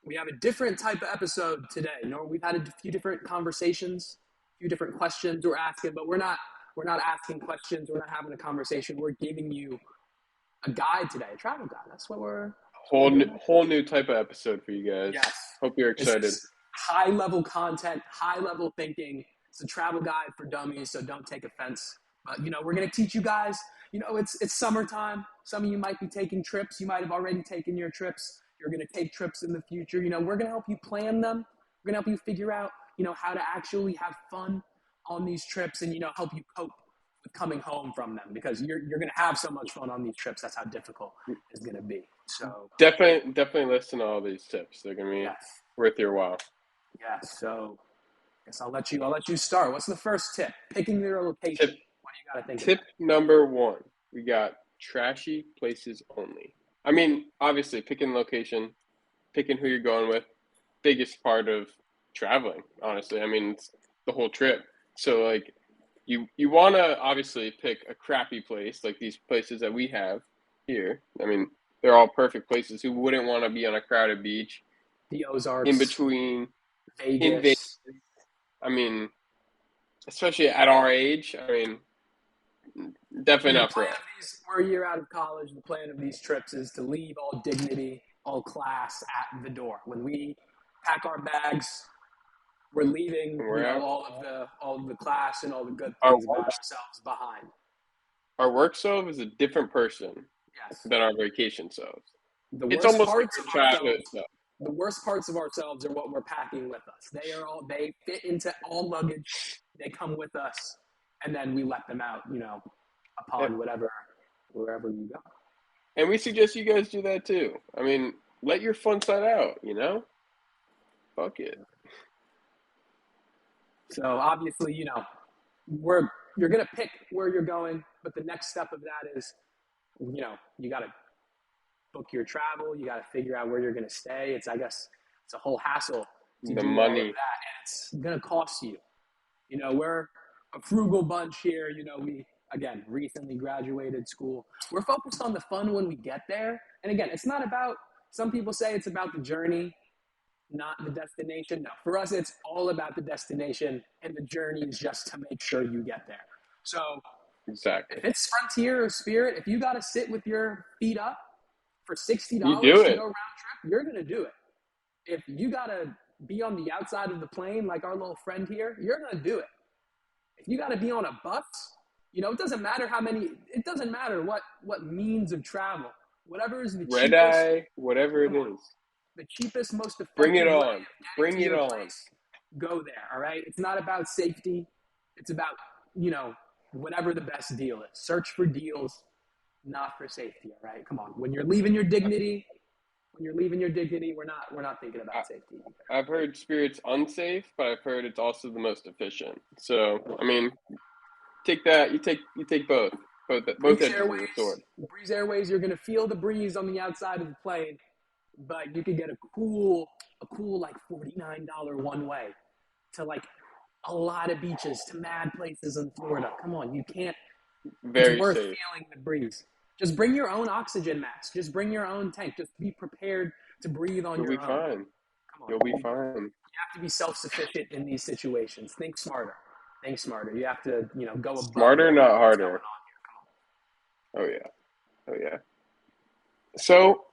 We have a different type of episode today. We've had a few different conversations, a few different questions we're asking, but we're not asking questions. We're not having a conversation. We're giving you a guide today, a travel guide. That's what we're doing. Whole new type of episode for you guys. Yes, Hope you're this excited. is high level content, high level thinking. It's a travel guide for dummies, so don't take offense. But we're gonna teach you guys. It's summertime. Some of you might be taking trips. You might have already taken your trips. You're gonna take trips in the future. We're gonna help you plan them. We're gonna help you figure out, how to actually have fun on these trips, and help you cope with coming home from them, because you're gonna have so much fun on these trips. That's how difficult it's gonna be. So Definitely listen to all these tips. They're gonna be yes, worth your while. yes. So I guess I'll let you start. What's the first tip? Picking your location. Tip What do you got to think Tip about? number one, we got trashy places only. I mean, obviously, picking location, picking who you're going with, biggest part of traveling, honestly. I mean, it's the whole trip. So, like, you want to obviously pick a crappy place, like these places that we have here. I mean, they're all perfect places. Who wouldn't want to be on a crowded beach The in Ozarks, between, in Vegas? Vegas. I mean, especially at our age, I mean, definitely The not for plan us. of these, we're a year out of college. The plan of these trips is to leave all dignity, all class at the door. When we pack our bags, we're leaving, And we're out. all of the class and all the good Our things about ourselves behind. Our work self is a different person Yes. than our vacation self. The It's worst almost like parts our of childhood ourselves self. the worst parts of ourselves are what we're packing with us. They fit into all luggage. They come with us, and then we let them out, And, upon wherever you go. and we suggest you guys do that too. I mean, let your fun side out, Fuck it. So obviously, we're you're gonna pick where you're going, but the next step of that is, you gotta book your travel. You gotta figure out where you're gonna stay. I guess it's a whole hassle to The do all of that, money. and it's gonna cost you. We're a frugal bunch here. We, again, recently graduated school. We're focused on the fun when we get there. And again, it's not about, some people say it's about the journey, not the destination. No, for us, it's all about the destination, and the journey is just to make sure you get there. So Exactly. if it's Frontier or Spirit, if you got to sit with your feet up for You $60 do to go it. round trip, you're going to do it. If you got to be on the outside of the plane like our little friend here, you're going to do it. If you got to be on a bus, it doesn't matter it doesn't matter what means of travel. Whatever is the Red cheapest, eye, whatever it come on, is. the cheapest, most Bring effective it way of on. getting Bring to it your on. place, go there, all right? It's not about safety. It's about, whatever the best deal is. Search for deals, not for safety, all right? Come on. When you're leaving your dignity, we're not thinking I, about safety either. I've heard Spirit's unsafe, but I've heard it's also the most efficient. So, I mean, take that. You take both. Both Breeze edges of the Airways, sword. Breeze Airways, you're gonna feel the breeze on the outside of the plane, but you could get a cool like $49 one way to like a lot of beaches, to mad places in Florida. Come on, you can't. It's Very worth safe. feeling the breeze. Just bring your own oxygen mask. Just bring your own tank. Just be prepared to breathe on You'll be your own. fine. Come on, You'll be you fine. have to be self-sufficient in these situations. Think smarter. Think smarter. You have to, go above and Smarter, beyond not what's going harder. on here. Come on. Oh yeah. Oh yeah. So,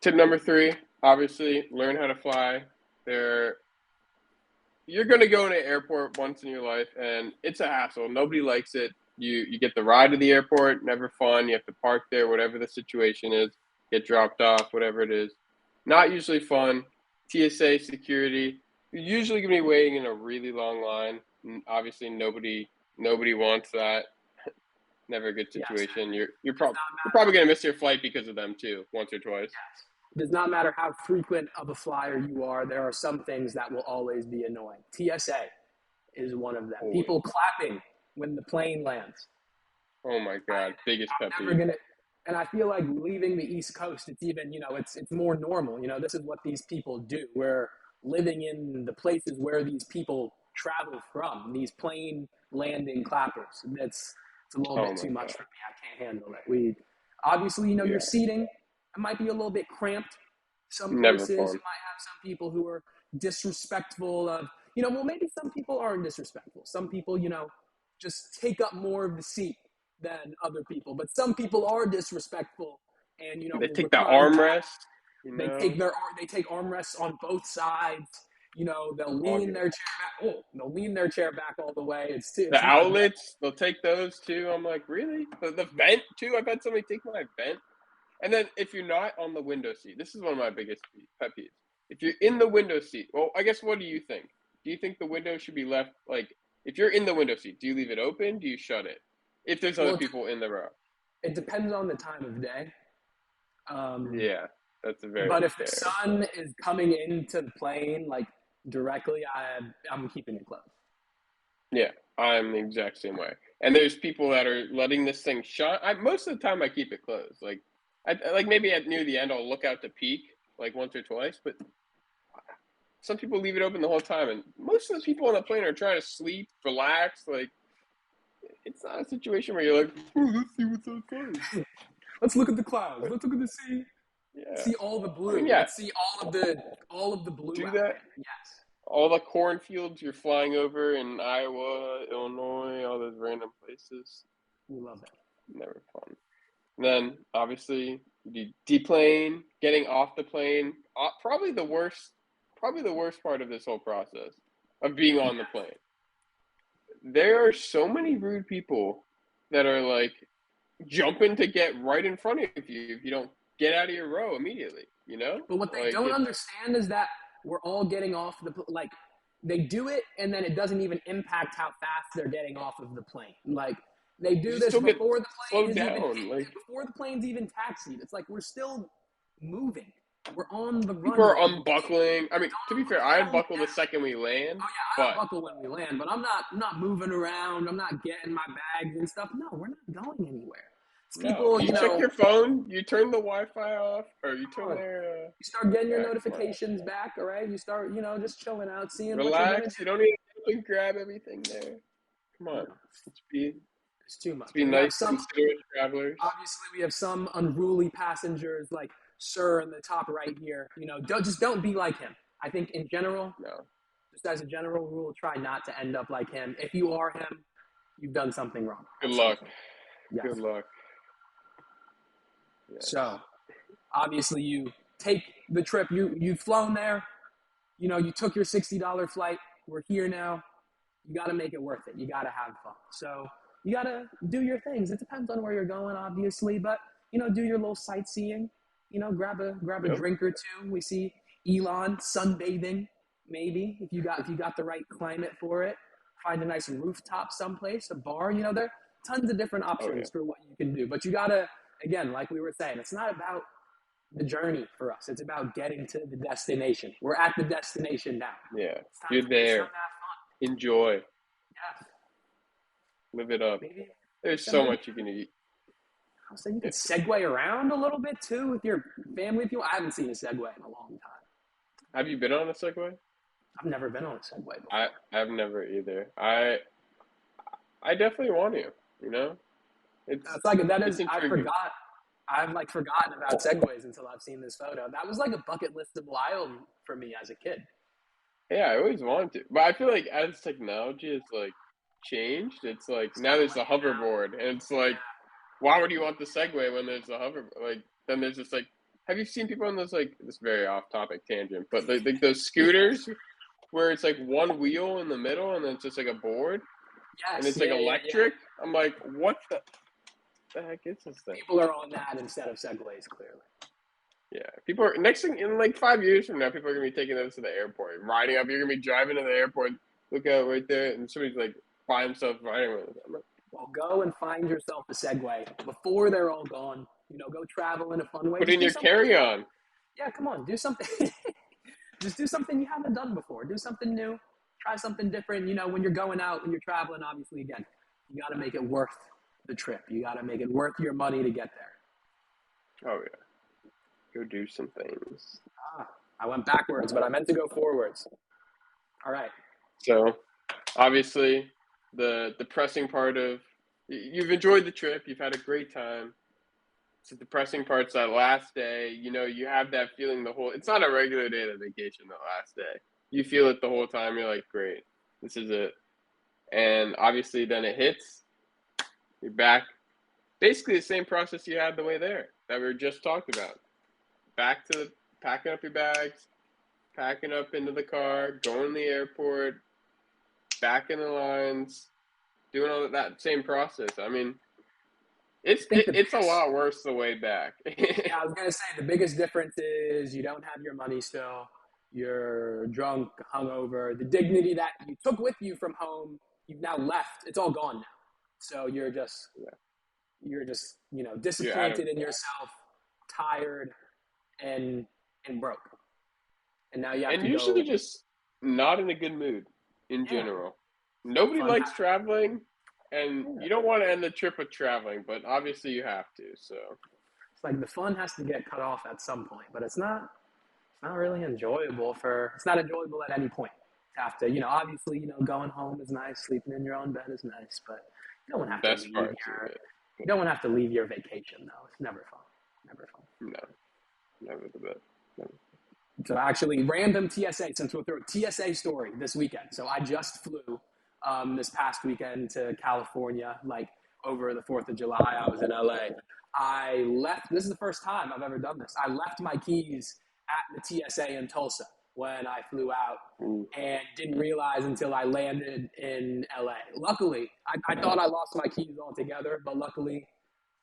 tip number three, obviously, learn how to fly. There, you're gonna go in an airport once in your life, and it's a hassle. Nobody likes it. You get the ride to the airport, never fun. You have to park there, whatever the situation is. Get dropped off, whatever it is. Not usually fun. TSA security. You're usually gonna be waiting in a really long line. Obviously, nobody wants that. Never a good Yes, situation. does not You're matter. probably gonna miss your flight because of them too, once or twice. Yes. It does not matter how frequent of a flyer you are. There are some things that will always be annoying. TSA is one of them. Always. People clapping when the plane lands. Oh my God, biggest pet Never peeve. gonna. And I feel like leaving the East Coast, it's even, it's more normal. This is what these people do. We're living in the places where these people travel from. These plane landing clappers. It's a little Oh bit my too much God. for me. I can't handle it. We obviously, your Yeah. seating, it might be a little bit cramped. Some Never places fun. you might have some people who are disrespectful of, well, maybe some people aren't disrespectful. Some people, just take up more of the seat than other people. But some people are disrespectful and, They will take the recline back. armrest. They take armrests on both sides. They'll All lean good. their chair back. Oh, they'll lean their chair back all the way. It's The not good. outlets, they'll take those too. I'm like, really? The vent too? I've had somebody take my vent. And then if you're not on the window seat, this is one of my biggest pet peeves. If you're in the window seat, well, I guess what do you think? Do you think the window should be left, like, if you're in the window seat, do you leave it open? Do you shut it? If there's other people in the row. It depends on the time of day. Yeah, that's a very But if the fair. sun is coming into the plane, like directly, I'm keeping it closed. Yeah, I'm the exact same way. And there's people that are letting this thing shut. Most of the time I keep it closed. Like maybe at near the end I'll look out to peek like once or twice, but some people leave it open the whole time, and most of the people on the plane are trying to sleep, relax. Like, it's not a situation where you're like, oh, let's see what's outside. Let's look at the clouds. Let's look at the sea. Yeah, See all the blue. I mean, yeah, Let's see all of the blue do out that. there. Yes. All the cornfields you're flying over in Iowa, Illinois, all those random places. We love that. Never fun. And then obviously you deplane, getting off the plane. Probably the worst part of this whole process of being on the plane. There are so many rude people that are like jumping to get right in front of you if you don't get out of your row immediately, But what they don't understand is that we're all getting off they do it and then it doesn't even impact how fast they're getting off of the plane. Like they do this before the plane is before the plane's even taxied. It's like we're still moving. We're on the runway. People are unbuckling. I mean, to be fair, I unbuckle the second we land. Oh yeah, I unbuckle when we land, but I'm not moving around. I'm not getting my bags and stuff. No, we're not going anywhere. People, you check your phone, you turn the Wi-Fi off, or you turn you start getting your notifications back, all right? You start, just chilling out, seeing what you're doing. You don't need to grab everything there. Come on. It's too much. Let's be nice to considerate travelers. Obviously, we have some unruly passengers like Sir in the top right here. Don't be like him. I think in general, just as a general rule, try not to end up like him. If you are him, you've done something wrong. Good luck. Yes. Good luck. Yes. So, obviously, you take the trip. You've flown there. You took your $60 flight. We're here now. You got to make it worth it. You got to have fun. So, you got to do your things. It depends on where you're going, obviously, but, do your little sightseeing. Grab a drink or two. We see Elon sunbathing, maybe, if you got the right climate for it. Find a nice rooftop someplace, a bar. There are tons of different options for what you can do. But you got to, again, like we were saying, it's not about the journey for us. It's about getting to the destination. We're at the destination now. Yeah, you're there. Enjoy. Yeah. Live it up. There's so much you can eat. So you can segue around a little bit too with your family. If you, I haven't seen a Segway in a long time. Have you been on a Segway? I've never been on a Segway before. I've never either. I definitely want to. I forgot. I've forgotten about Segways until I've seen this photo. That was like a bucket listable item for me as a kid. Yeah, I always wanted to, but I feel like as technology has changed, it's now there's a hoverboard, and it's why would you want the Segway when there's a hoverboard? Then there's just have you seen people on those this very off-topic tangent, but those scooters where it's one wheel in the middle and then it's just a board, and it's electric? Yeah. I'm like, what the heck is this thing? People are on that instead of Segways, clearly. Yeah, people are next thing in 5 years from now, people are gonna be taking those to the airport, riding up. You're gonna be driving to the airport, look out right there, and somebody's by himself riding with it. Well, go and find yourself a Segway before they're all gone. Go travel in a fun way. Put in your carry-on. Yeah, come on, do something. Just do something you haven't done before. Do something new. Try something different. When you're going out, when you're traveling, obviously, again, you got to make it worth the trip. You got to make it worth your money to get there. Oh, yeah. Go do some things. I went backwards, but I meant to go forwards. All right. So, obviously, the depressing part of you've enjoyed the trip. You've had a great time. So the depressing part's that last day, you have that feeling it's not a regular day of vacation, the last day. You feel it the whole time. You're like, great, this is it. And obviously then it hits, you're back. Basically the same process you had the way there that we were just talked about. Back to packing up your bags, packing up into the car, going to the airport, back in the lines, doing all that same process. I mean, it's a lot worse the way back. Yeah, I was gonna say the biggest difference is you don't have your money still. You're drunk, hungover. The dignity that you took with you from home, you've now left. It's all gone now. So you're just disappointed in yourself, tired, and broke. And now you have and to usually go. just not in a good mood in Yeah, general. Nobody likes time. traveling, and you don't want to end the trip with traveling, but obviously you have to. So It's like the fun has to get cut off at some point, but it's not really enjoyable it's not enjoyable at any point. You have to, obviously, going home is nice, sleeping in your own bed is nice, but you don't have to best leave parts of it. you don't want to have to leave your vacation though. It's never fun. Never fun. No, never the best. Never. So actually, random TSA, since we'll throw a TSA story this weekend. So I just flew this past weekend to California, like over the 4th of July. I was in LA. I left, this is the first time I've ever done this. I left my keys at the TSA in Tulsa when I flew out and didn't realize until I landed in LA. Luckily, I thought I lost my keys altogether, but luckily,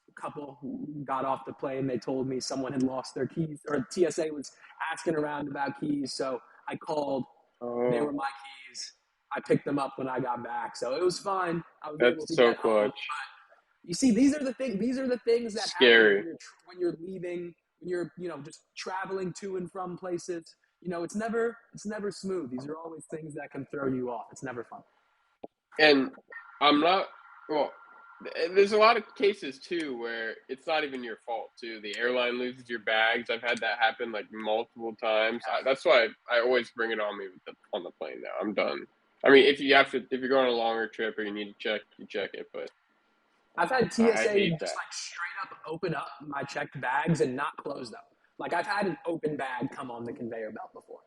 a couple got off the plane. They told me someone had lost their keys, or TSA was asking around about keys. So I called. They were my keys. I picked them up when I got back, so it was fine. I was able to so get clutch. home. But you see, these are the things that Scary. happen when you're leaving, when you're just traveling to and from places. It's never smooth. These are always things that can throw you off. It's never fun. And there's a lot of cases too where it's not even your fault too. The airline loses your bags. I've had that happen like multiple times. That's why I always bring it on me on the plane now. I'm done. I mean, if you're going on a longer trip or you need to check, you check it. But I've had TSA just like straight up open up my checked bags and not close them. Like I've had an open bag come on the conveyor belt before.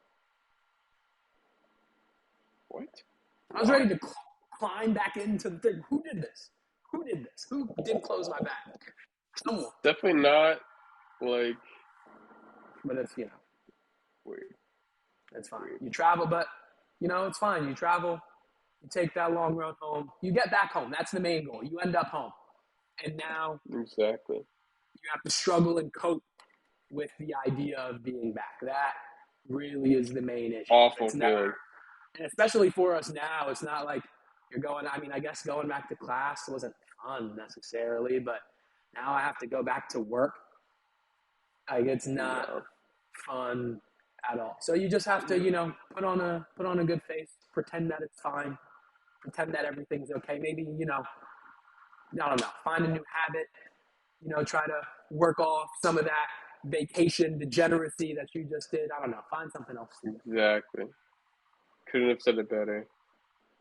What? I was ready to climb back into the thing. Who did this? Who didn't close my bag? Someone. Definitely not like. But it's weird. It's fine. You travel, but it's fine. You travel. You take that long road home. You get back home. That's the main goal. You end up home. And now exactly, you have to struggle and cope with the idea of being back. That really is the main issue. Awful feeling. And especially for us now, it's not like you're going, I guess going back to class wasn't fun necessarily, but now I have to go back to work. Like it's not fun at all. So you just have to, put on a good face, pretend that it's fine, pretend that everything's okay. Maybe, I don't know, find a new habit, try to work off some of that vacation degeneracy that you just did. I don't know, find something else to do. Exactly. Couldn't have said it better.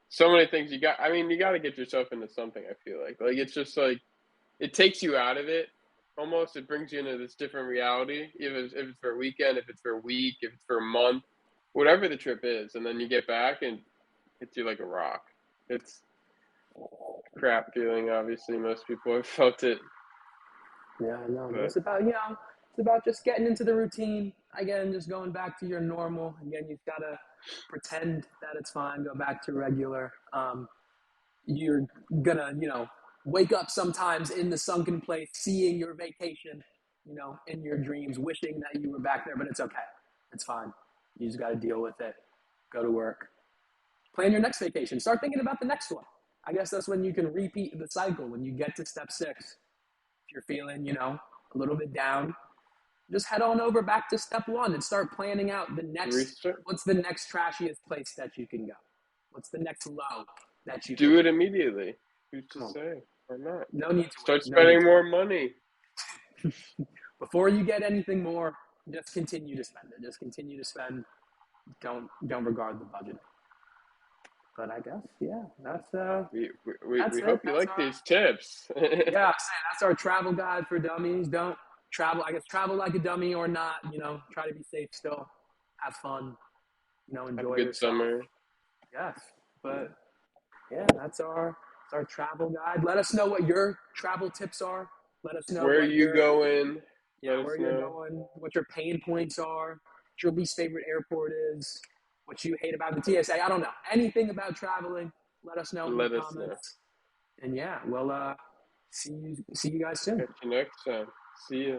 So many things you got to get yourself into something, I feel like. Like, it's just like, it takes you out of it almost. It brings you into this different reality, if it's for a weekend, if it's for a week, if it's for a month, whatever the trip is. And then you get back and hits you like a rock. It's crap feeling, obviously. Most people have felt it. Yeah, I know. It's about just getting into the routine. Again, just going back to your normal. Again, you've got to pretend that it's fine. Go back to regular. You're gonna, wake up sometimes in the sunken place, seeing your vacation, in your dreams, wishing that you were back there, but it's okay. It's fine. You just got to deal with it. Go to work. Plan your next vacation. Start thinking about the next one. I guess that's when you can repeat the cycle. When you get to step 6, if you're feeling, a little bit down, just head on over back to step 1 and start planning out what's the next trashiest place that you can go? What's the next low that you do it immediately? Who's to say? Or not? No need to start spending more money. Before you get anything more, just continue to spend it. Just continue to spend. Don't regard the budget. But I guess, yeah, We it. hope you That's like our these tips. yeah, I'm saying that's our travel guide for dummies. Don't travel. I guess travel like a dummy or not. Try to be safe still. Have fun. Have a Enjoy good yourself. summer. Yes, but yeah, that's our travel guide. Let us know what your travel tips are. Let us know Where are what you your going? yeah Let where us you're know. going, what your pain points are, what your least favorite airport is, what you hate about the TSA. I don't know anything about traveling. Let us know in the Let us know. comments. And yeah, we'll see you guys soon. Catch you next time. See ya.